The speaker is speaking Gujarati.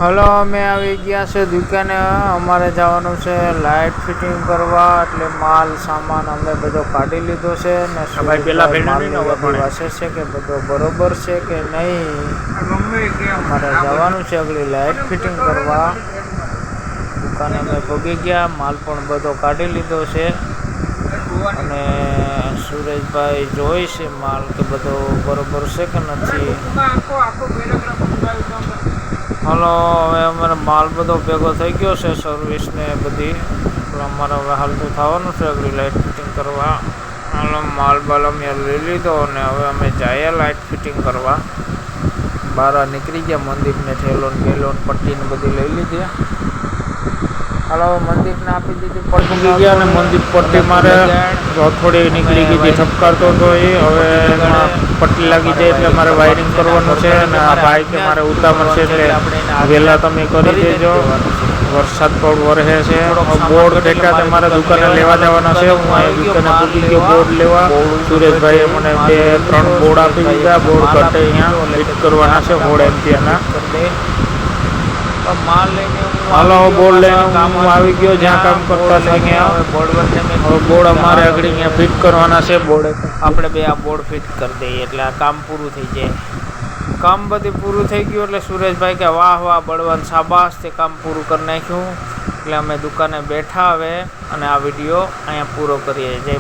હલો, અમે આવી ગયા છે દુકાને. અમારે જવાનું છે લાઇટ ફિટિંગ કરવા, એટલે માલ સામાન અમે બધો કાઢી લીધો છે ને માલ વાસે છે કે બધો બરોબર છે કે નહીં. અમારે જવાનું છે આગળ લાઇટ ફિટિંગ કરવા. દુકાને અમે પગી ગયા, માલ પણ બધો કાઢી લીધો છે અને સુરેશભાઈ જોઈ છે માલ કે બધો બરોબર છે કે નથી. હલો, હવે અમારે માલ બધો ભેગો થઈ ગયો છે, સર્વિસ ને બધી. અમારે હવે હાલતું થવાનું છે આગળ લાઇટ ફિટિંગ કરવા. હાલો, માલ બાલ અમે લઈ લીધો અને હવે અમે જઈએ લાઇટ ફિટિંગ કરવા. બહાર નીકળી ગયા, મંદિરને ઠેલોન ગેલોન પટ્ટીને બધી લઈ લીધી. હાલો, મંદિરને આપી દીધી પટ્ટી ગયા અને મંદિર પટ્ટી મારે થોડી નીકળી ગઈ, ઠપકારતો હતો એ. હવે પટ્ટી લાગી જાય એટલે મારે વાયરિંગ કરવાનું છે અને આ ભાઈ કે મારે ઉતાવળ છે એટલે વહેલા તમે કરી દેજો. વરસાદ પણ વરસે છે. બોર્ડ કેટલા તમારા દુકાને લેવા જવાના છે. હું આ દુકાને પૂછી ગયો બોર્ડ લેવા. સુરેશભાઈએ મને 2-3 બોર્ડ આપી દીધા. બોર્ડ કટે અહીંયા ફિટ કરવાના છે 100 એમ્પિયરના. માલ લઈને હાલો, બોર્ડ લઈને હું આવી ગયો જ્યાં કામ કરતા છે અહીંયા. બોર્ડ અમારે આગળ અહીંયા ફિટ કરવાના છે. બોર્ડ આપણે બે આ બોર્ડ ફિટ કરી દઈએ એટલે આ કામ પૂરું થઈ જાય. કામ બધું પૂરું થઈ ગયું એટલે સુરેશભાઈ કે વાહ વાહ બળવાન શાબાશ, તે કામ પૂરું કરી નાખ્યું. એટલે અમે દુકાને બેઠા હવે અને આ વિડીયો અહીંયા પૂરો કરીએ. જય